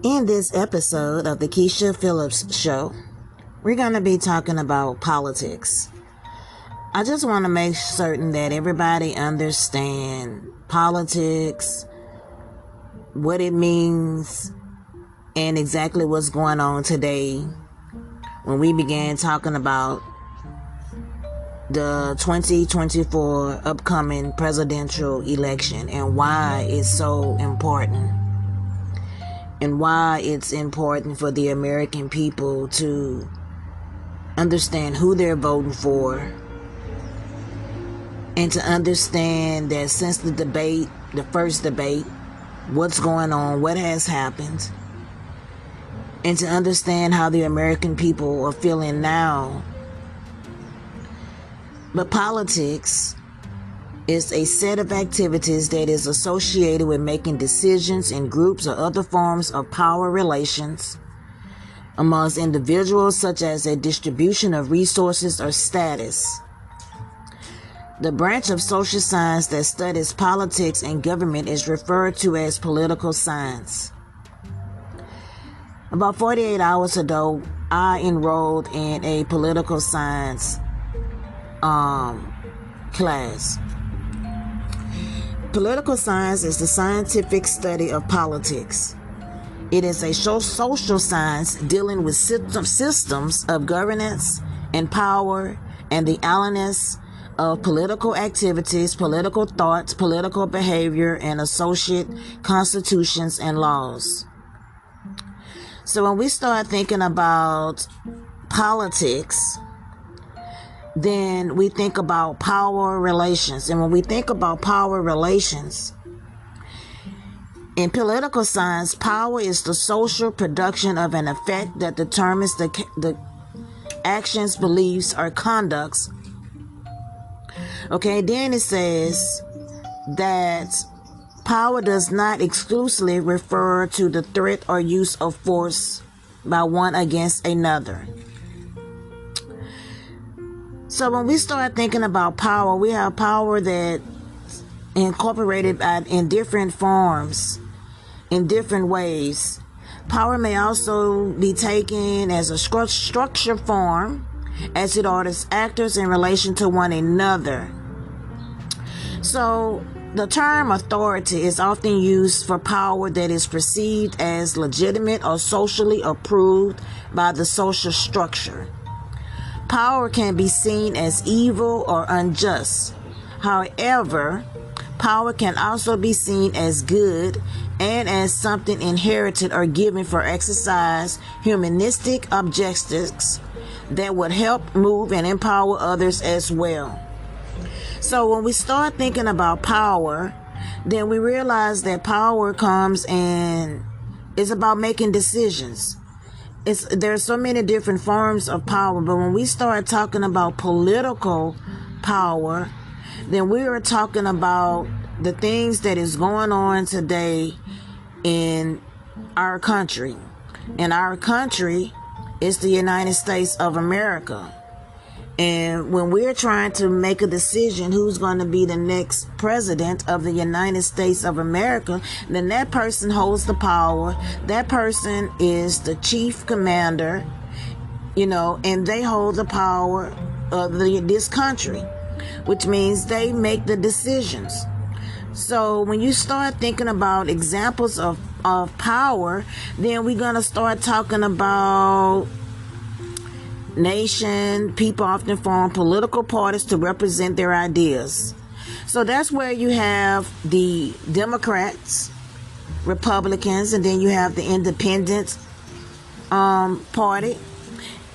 In this episode of the Keisha Phillips Show, we're going to be talking about politics. I just want to make certain that everybody understands politics, what it means, and exactly what's going on today when we began talking about the 2024 upcoming presidential election and why it's so important. And why it's important for the American people to understand who they're voting for. And to understand that since the first debate, what's going on, what has happened. And to understand how the American people are feeling now. But politics is a set of activities that is associated with making decisions in groups or other forms of power relations amongst individuals, such as a distribution of resources or status. The branch of social science that studies politics and government is referred to as political science. About 48 hours ago, I enrolled in a political science class. Political science is the scientific study of politics. It is a social science dealing with systems of governance and power and the analysis of political activities, political thoughts, political behavior, and associate constitutions and laws. So when we start thinking about politics, then we think about power relations. And when we think about power relations, in political science, power is the social production of an effect that determines the actions, beliefs, or conducts. Okay, then it says that power does not exclusively refer to the threat or use of force by one against another. So when we start thinking about power, we have power that incorporated in different forms, in different ways. Power may also be taken as a structured form, as it orders actors in relation to one another. So the term authority is often used for power that is perceived as legitimate or socially approved by the social structure. Power can be seen as evil or unjust. However, power can also be seen as good and as something inherited or given for exercise humanistic objectives that would help move and empower others as well. So when we start thinking about power, then we realize that power comes and is about making decisions. There's so many different forms of power, but when we start talking about political power, then we are talking about the things that is going on today in our country. And our country is the United States of America. And when we're trying to make a decision who's going to be the next president of the United States of America, then that person holds the power. That person is the chief commander, and they hold the power of this country, which means they make the decisions. So when you start thinking about examples of power, then we're going to start talking about nation. People often form political parties to represent their ideas. So that's where you have the Democrats, Republicans, and then you have the Independent Party.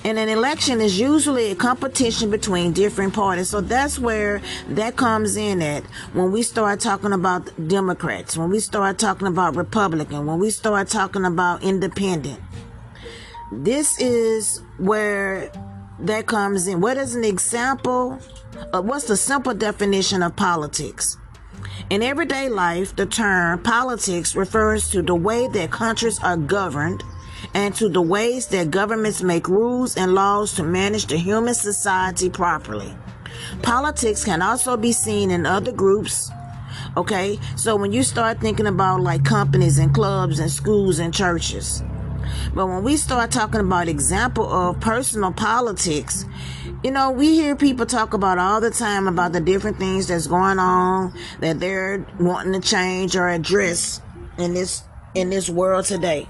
And an election is usually a competition between different parties. So that's where that comes in at when we start talking about Democrats, when we start talking about Republican, when we start talking about Independent. This is where that comes in. What is an example? What's the simple definition of politics? In everyday life, the term politics refers to the way that countries are governed and to the ways that governments make rules and laws to manage the human society properly. Politics can also be seen in other groups Okay, so when you start thinking about like companies and clubs and schools and churches, but when we start talking about example of personal politics, you know, we hear people talk about all the time about the different things that's going on that they're wanting to change or address in this world today.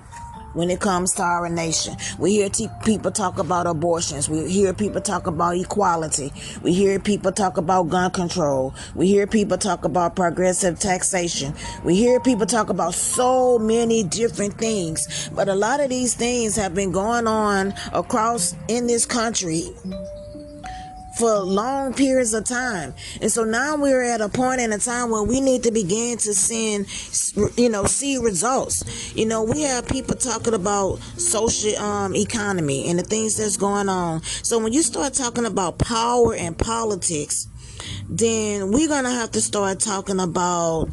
When it comes to our nation, we hear people talk about abortions. We hear people talk about equality. We hear people talk about gun control. We hear people talk about progressive taxation. We hear people talk about so many different things. But a lot of these things have been going on across in this country for long periods of time. And so now we're at a point in a time where we need to begin to see results. You know, we have people talking about social economy and the things that's going on. So when you start talking about power and politics, then we're going to have to start talking about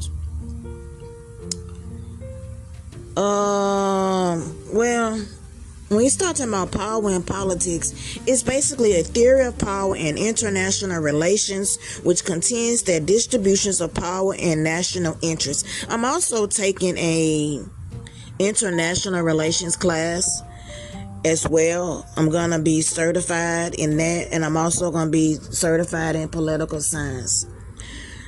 when you start talking about power and politics, it's basically a theory of power and international relations, which contends that distributions of power and national interests. I'm also taking a international relations class as well. I'm going to be certified in that, and I'm also going to be certified in political science.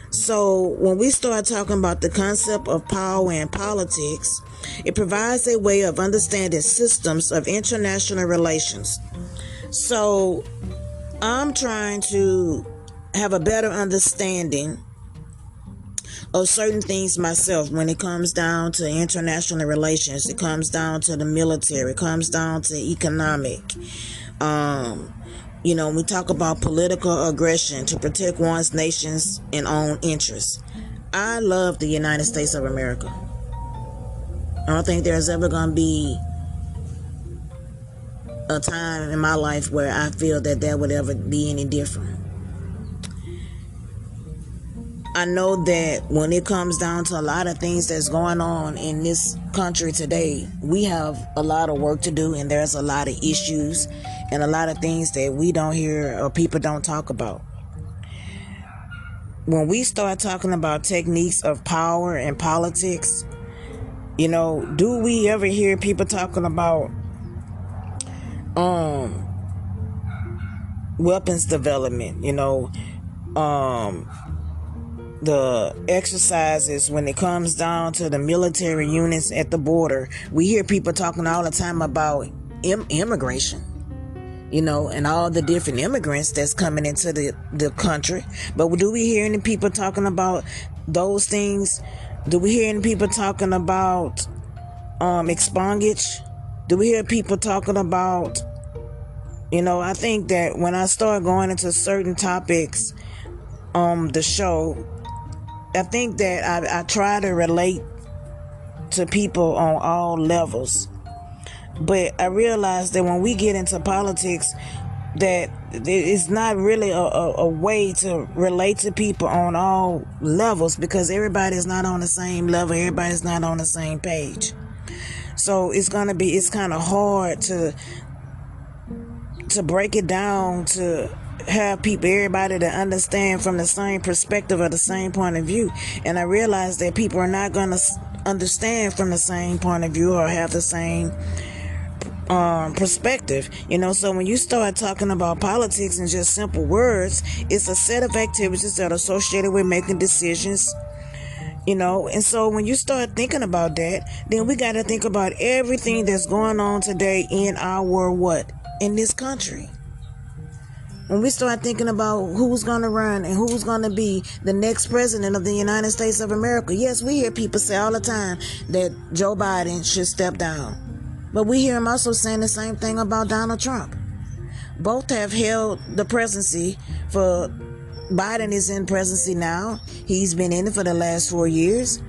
So when we start talking about the concept of power and politics, it provides a way of understanding systems of international relations. So I'm trying to have a better understanding of certain things myself when it comes down to international relations. It comes down to the military. It comes down to economic. We talk about political aggression to protect one's nation's and own interests. I love the United States of America. I don't think there's ever going to be a time in my life where I feel that would ever be any different. I know that when it comes down to a lot of things that's going on in this country today, we have a lot of work to do, and there's a lot of issues and a lot of things that we don't hear or people don't talk about. When we start talking about techniques of power and politics, do we ever hear people talking about weapons development, the exercises when it comes down to the military units at the border? We hear people talking all the time about immigration, and all the different immigrants that's coming into the country. But do we hear any people talking about those things? Do we hear any people talking about expungage? Do we hear people talking about, I think that when I start going into certain topics on the show, I think that I try to relate to people on all levels. But I realize that when we get into politics, that it's not really a way to relate to people on all levels, because everybody's not on the same level. Everybody's not on the same page. So it's kind of hard to break it down, to have everybody to understand from the same perspective or the same point of view. And I realize that people are not going to understand from the same point of view or have the same perspective. So when you start talking about politics in just simple words, it's a set of activities that are associated with making decisions. And so when you start thinking about that, then we got to think about everything that's going on today in in this country. When we start thinking about who's going to run and who's going to be the next president of the United States of America, yes, we hear people say all the time that Joe Biden should step down. But we hear him also saying the same thing about Donald Trump. Both have held the presidency for... Biden is in presidency now. He's been in it for the last 4 years.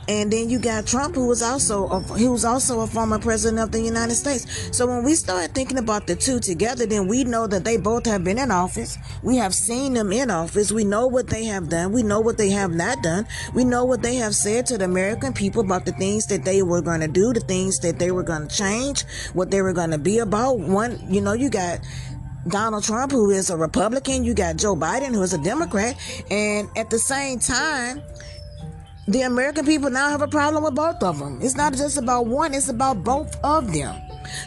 And then you got Trump, who was also a former president of the United States. So when we start thinking about the two together, then we know that they both have been in office. We have seen them in office. We know what they have done. We know what they have not done. We know what they have said to the American people about the things that they were going to do, the things that they were going to change, what they were going to be about. You got Donald Trump, who is a Republican. You got Joe Biden, who is a Democrat. And at the same time, the American people now have a problem with both of them. It's not just about one, it's about both of them.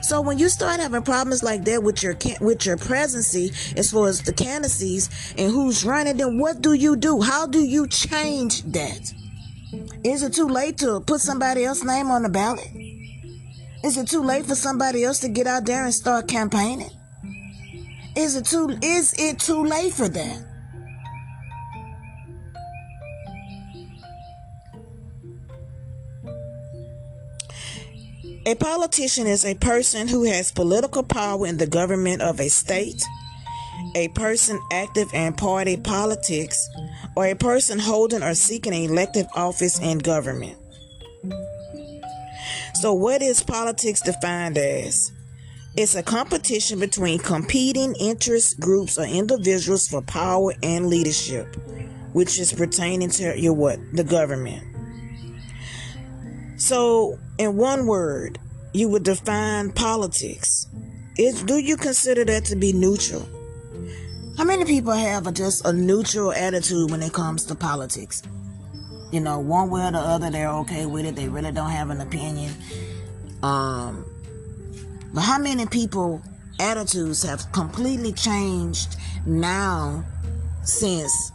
So when you start having problems like that with your presidency, as far as the candidacies and who's running, then what do you do? How do you change that? Is it too late to put somebody else's name on the ballot? Is it too late for somebody else to get out there and start campaigning? Is it too late for that? A politician is a person who has political power in the government of a state, a person active in party politics, or a person holding or seeking an elective office in government. So what is politics defined as? It's a competition between competing interest groups or individuals for power and leadership, which is pertaining to the government. So, in one word, you would define politics. Do you consider that to be neutral? How many people have just a neutral attitude when it comes to politics? You know, one way or the other, they're okay with it. They really don't have an opinion. But how many people attitudes have completely changed now since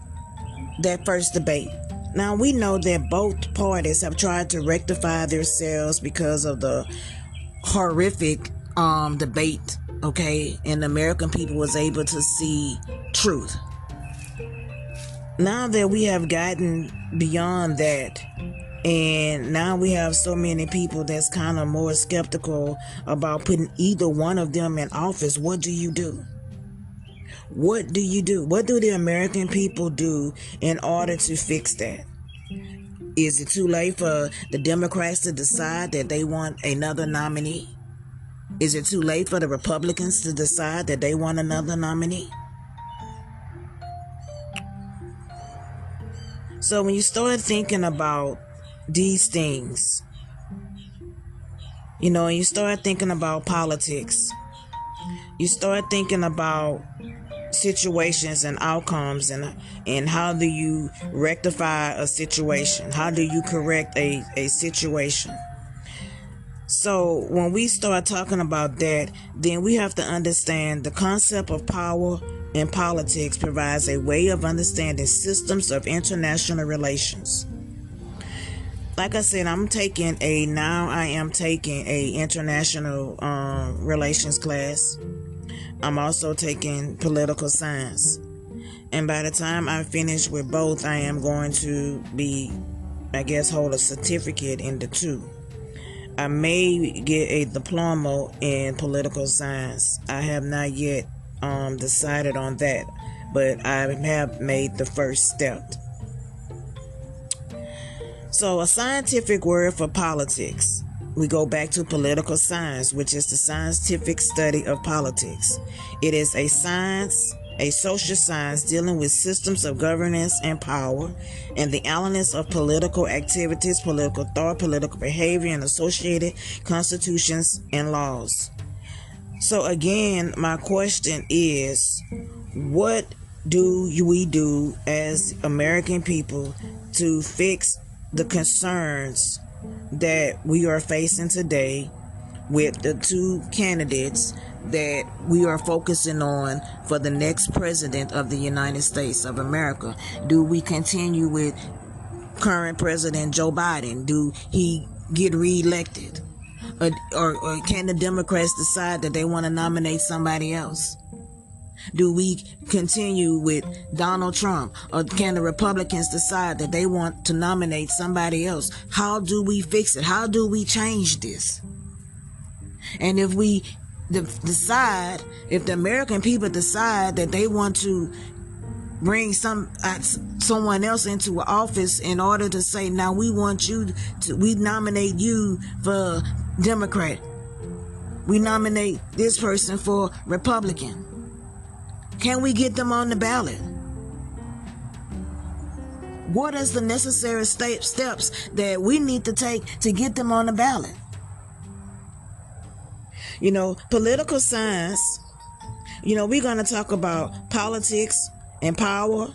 that first debate? Now, we know that both parties have tried to rectify themselves because of the horrific debate, okay? And the American people was able to see truth. Now that we have gotten beyond that, and now we have so many people that's kind of more skeptical about putting either one of them in office, what do you do? What do you do? What do the American people do in order to fix that? Is it too late for the Democrats to decide that they want another nominee? Is it too late for the Republicans to decide that they want another nominee? So when you start thinking about these things, you know, and you start thinking about politics, you start thinking about situations and outcomes, and how do you rectify a situation? How do you correct a situation? So when we start talking about that, then we have to understand the concept of power in politics provides a way of understanding systems of international relations. Like I said, I am taking a international relations class. I'm also taking political science. And by the time I finish with both, I am going to hold a certificate in the two. I may get a diploma in political science. I have not yet decided on that, but I have made the first step. So a scientific word for politics, we go back to political science, which is the scientific study of politics. It is a science, a social science dealing with systems of governance and power, and the analysis of political activities, political thought, political behavior, and associated constitutions and laws. So again, my question is, what do we do as American people to fix the concerns that we are facing today with the two candidates that we are focusing on for the next president of the United States of America? Do we continue with current President Joe Biden? Do he get reelected? Or can the Democrats decide that they want to nominate somebody else? Do we continue with Donald Trump, or can the Republicans decide that they want to nominate somebody else? How do we fix it? How do we change this? And if we decide, if the American people decide that they want to bring someone else into office in order to say, now we nominate you for Democrat, we nominate this person for Republican, can we get them on the ballot? What is the necessary steps that we need to take to get them on the ballot? You know, political science, you know, we're going to talk about politics and power.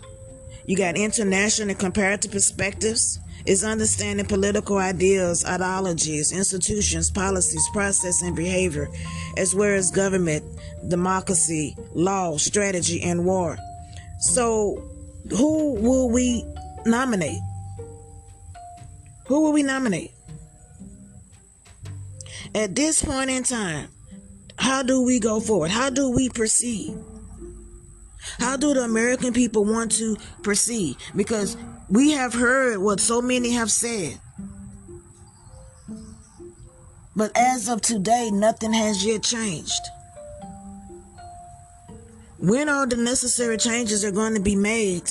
You got international and comparative perspectives. is understanding political ideals, ideologies, institutions, policies, process, and behavior, as well as government, democracy, law, strategy, and war. So, who will we nominate? Who will we nominate? At this point in time, how do we go forward? How do we proceed? How do the American people want to proceed? Because we have heard what so many have said. But as of today, nothing has yet changed. When all the necessary changes are going to be made?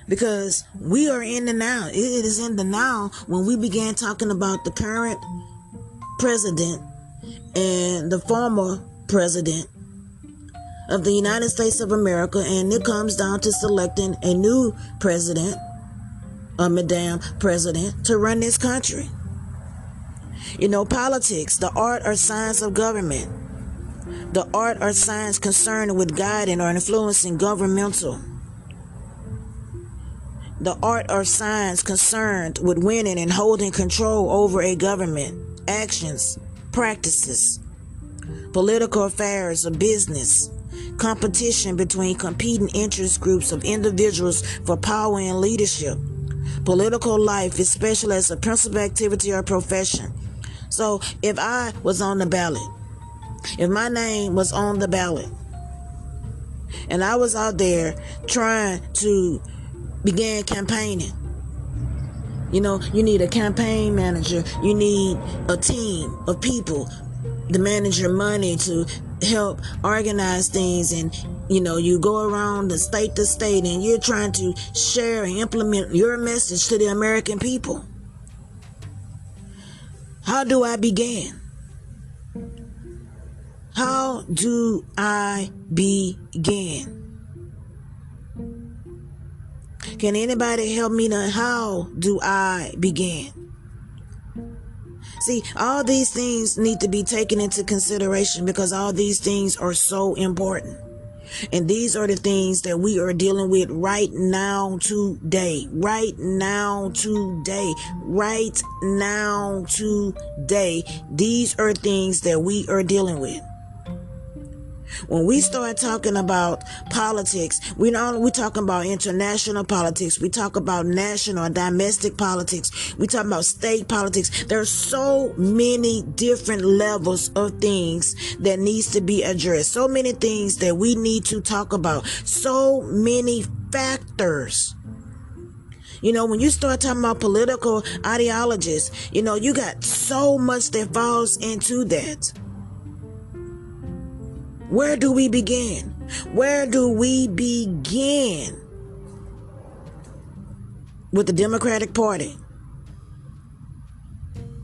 Because we are in the now. It is in the now when we began talking about the current president and the former president of the United States of America, and it comes down to selecting a new president, a madam president, to run this country. You know, politics, the art or science of government, the art or science concerned with guiding or influencing governmental, the art or science concerned with winning and holding control over a government, actions, practices, political affairs or business, competition between competing interest groups of individuals for power and leadership, political life, especially as a principal activity or profession. So if I was on the ballot, if my name was on the ballot, and I was out there trying to begin campaigning, you know, you need a campaign manager, you need a team of people to manage your money, to help organize things, and you know, you go around the state to state and you're trying to share and implement your message to the American people. How do I begin? How do I begin? Can anybody help me to how do I begin? See, all these things need to be taken into consideration because all these things are so important. And these are the things that we are dealing with right now today. Right now today. Right now today. These are things that we are dealing with. When we start talking about politics, we're talking about international politics. We talk about national and domestic politics. We talk about state politics. There are so many different levels of things that needs to be addressed. So many things that we need to talk about. So many factors. You know, when you start talking about political ideologies, you know, you got so much that falls into that. Where do we begin? Where do we begin? With the Democratic Party.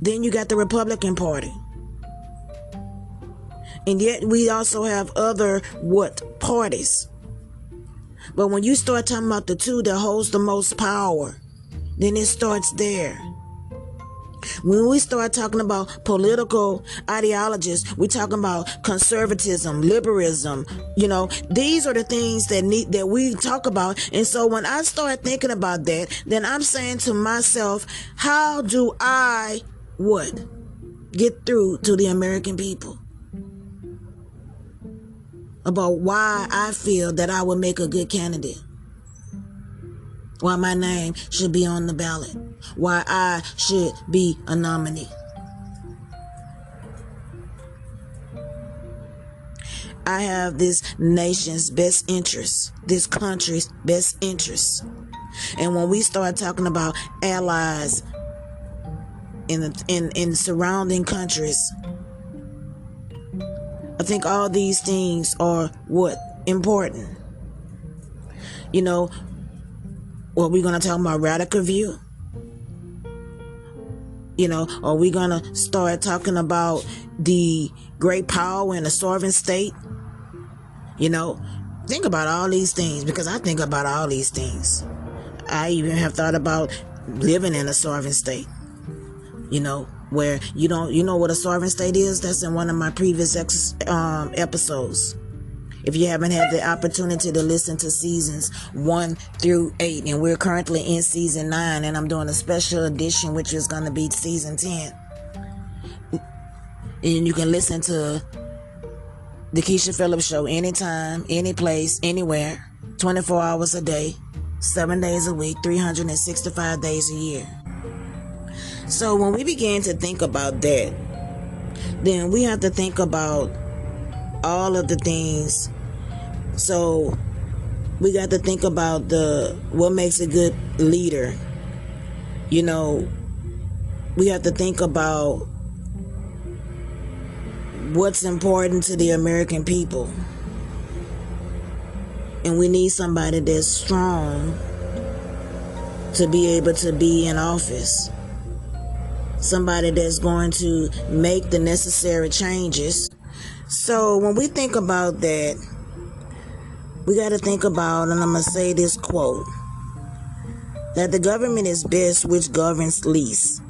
Then you got the Republican Party. And yet we also have other parties. But when you start talking about the two that holds the most power, then it starts there. When we start talking about political ideologies, we're talking about conservatism, liberalism. You know, these are the things that we talk about. And so when I start thinking about that, then I'm saying to myself, how do I get through to the American people about why I feel that I would make a good candidate? Why my name should be on the ballot. Why I should be a nominee. I have this nation's best interests, this country's best interests. And when we start talking about allies in surrounding countries, I think all these things are important. You know, or we're going to talk about radical view. You know, are we going to start talking about the great power and the sovereign state? You know, think about all these things, because I think about all these things. I even have thought about living in a sovereign state. You know, where you know what a sovereign state is? That's in one of my previous episodes. if you haven't had the opportunity to listen to seasons 1 through 8, and we're currently in season 9, and I'm doing a special edition which is going to be season 10. And you can listen to the Keisha Phillips Show anytime, any place, anywhere, 24 hours a day, 7 days a week, 365 days a year. So when we begin to think about that, then we have to think about all of the things. So we got to think about what makes a good leader. You know, we have to think about what's important to the American people. And we need somebody that's strong to be able to be in office. Somebody that's going to make the necessary changes. So when we think about that, we got to think about, and I'm going to say this quote, that the government is best which governs least.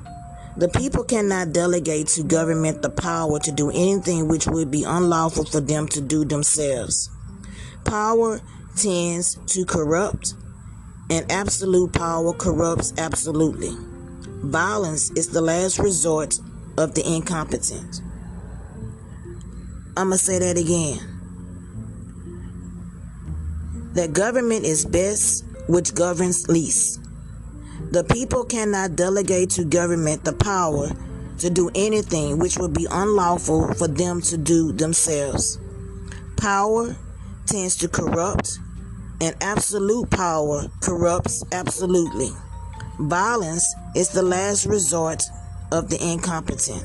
The people cannot delegate to government the power to do anything which would be unlawful for them to do themselves. Power tends to corrupt, and absolute power corrupts absolutely. Violence is the last resort of the incompetent. I'm going to say that again. That government is best which governs least. The people cannot delegate to government the power to do anything which would be unlawful for them to do themselves. Power tends to corrupt, and absolute power corrupts absolutely. Violence is the last resort of the incompetent.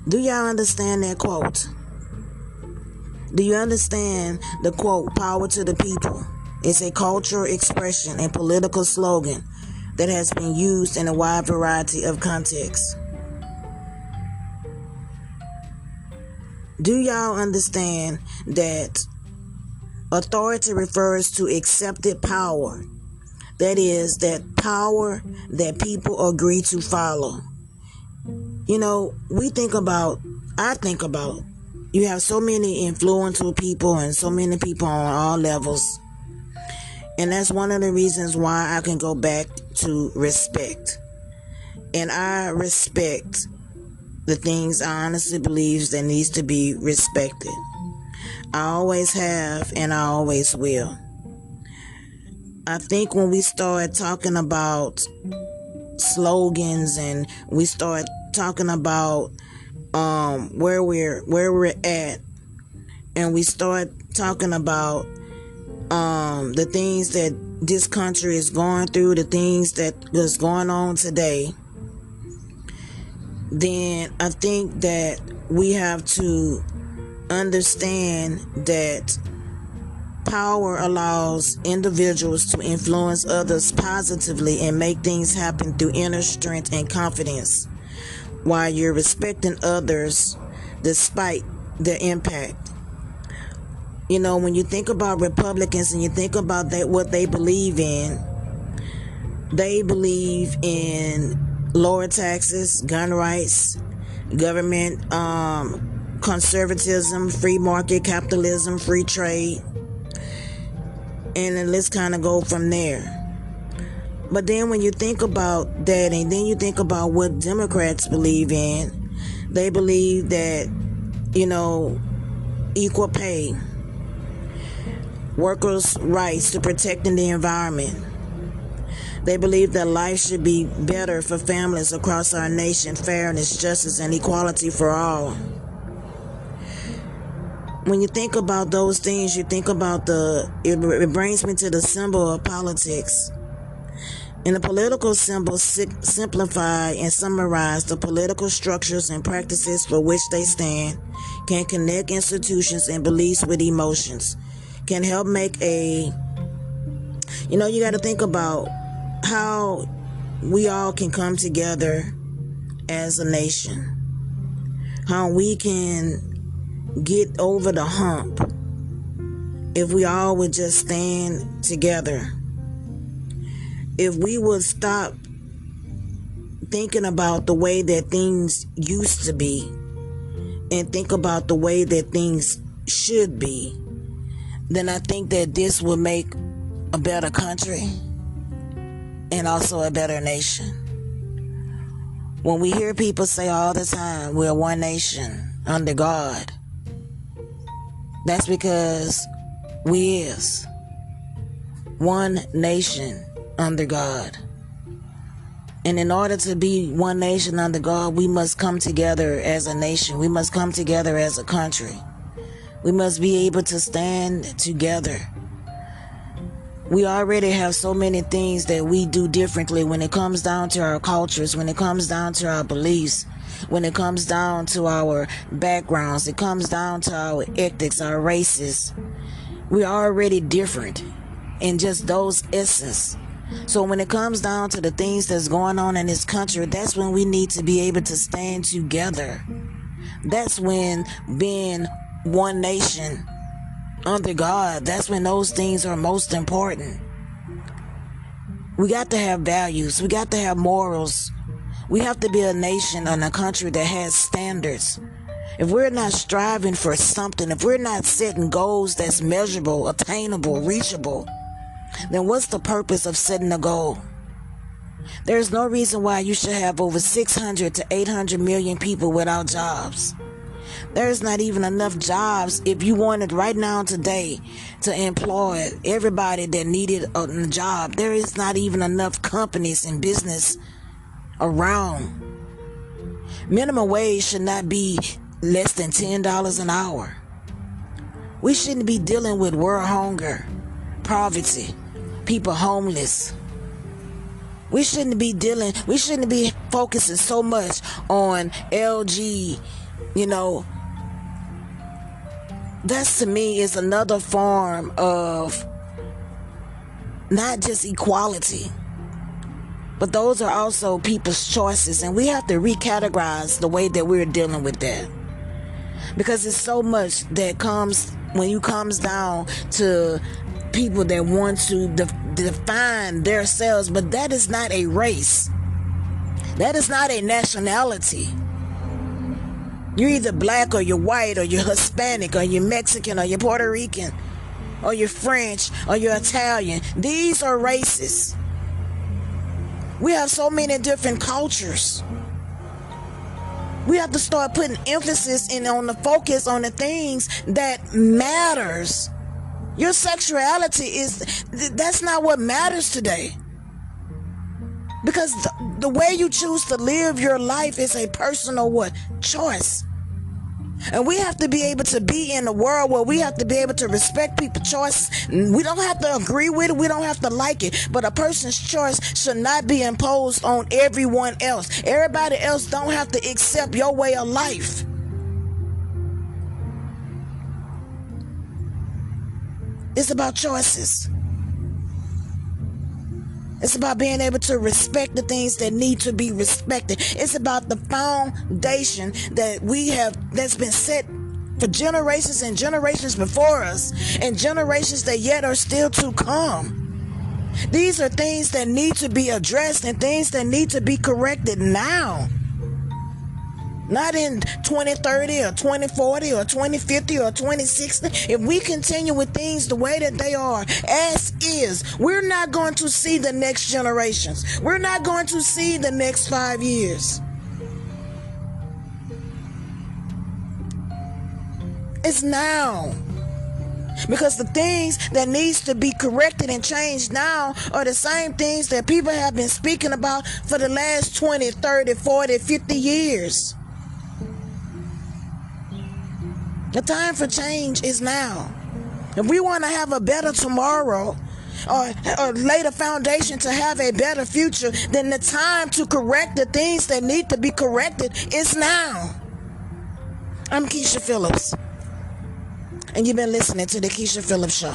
Do y'all understand that quote? Do you understand the quote, power to the people? It's a cultural expression and political slogan that has been used in a wide variety of contexts. Do y'all understand that authority refers to accepted power? That is, that power that people agree to follow. You know, I think about, you have so many influential people and so many people on all levels. And that's one of the reasons why I can go back to respect. And I respect the things I honestly believe that needs to be respected. I always have, and I always will. I think when we start talking about slogans and we start talking about where we're at, and we start talking about the things that this country is going through, the things that is going on today, then I think that we have to understand that power allows individuals to influence others positively and make things happen through inner strength and confidence, while you're respecting others despite their impact. You know, when you think about Republicans and you think about that, what they believe in lower taxes, gun rights, government, conservatism, free market capitalism, free trade, and then let's kind of go from there. But then when you think about that, and then you think about what Democrats believe in, they believe that, you know, equal pay, workers' rights to protecting the environment. They believe that life should be better for families across our nation, fairness, justice, and equality for all. When you think about those things, you think about it brings me to the symbol of politics. And the political symbols simplify and summarize the political structures and practices for which they stand, can connect institutions and beliefs with emotions, can help make you got to think about how we all can come together as a nation, how we can get over the hump if we all would just stand together. If we would stop thinking about the way that things used to be and think about the way that things should be, then I think that this will make a better country and also a better nation. When we hear people say all the time, we're one nation under God, that's because we is one nation under God. And in order to be one nation under God, we must come together as a nation. We must come together as a country. We must be able to stand together. We already have so many things that we do differently when it comes down to our cultures, when it comes down to our beliefs, when it comes down to our backgrounds, it comes down to our ethics, our races. We're already different in just those essence. So when it comes down to the things that's going on in this country, that's when we need to be able to stand together. That's when being one nation under God, that's when those things are most important. We got to have values. We got to have morals. We have to be a nation and a country that has standards. If we're not striving for something, if we're not setting goals that's measurable, attainable, reachable, then what's the purpose of setting a goal? There's no reason why you should have over 600 to 800 million people without jobs. There's not even enough jobs if you wanted right now today to employ everybody that needed a job. There is not even enough companies and business around. Minimum wage should not be less than $10 an hour. We shouldn't be dealing with world hunger, poverty, people homeless. We shouldn't be focusing so much on LG, That's to me is another form of not just equality, but those are also people's choices, and we have to recategorize the way that we're dealing with that, because it's so much that comes when you comes down to people that want to define themselves, but that is not a race. That is not a nationality. You're either black or you're white or you're Hispanic or you're Mexican or you're Puerto Rican or you're French or you're Italian. These are races. We have so many different cultures. We have to start putting emphasis on the focus on the things that matters. Your sexuality that's not what matters today. Because the way you choose to live your life is a personal choice. And we have to be able to be in a world where we have to be able to respect people's choices. We don't have to agree with it. We don't have to like it. But a person's choice should not be imposed on everyone else. Everybody else don't have to accept your way of life. It's about choices. It's about being able to respect the things that need to be respected. It's about the foundation that's been set for generations and generations before us, and generations that yet are still to come. These are things that need to be addressed and things that need to be corrected now. Not in 2030 or 2040 or 2050 or 2060. If we continue with things the way that they are, as is, we're not going to see the next generations. We're not going to see the next 5 years. It's now. Because the things that needs to be corrected and changed now are the same things that people have been speaking about for the last 20, 30, 40, 50 years. The time for change is now. If we want to have a better tomorrow or lay the foundation to have a better future, then the time to correct the things that need to be corrected is now. I'm Keisha Phillips, and you've been listening to The Keisha Phillips Show.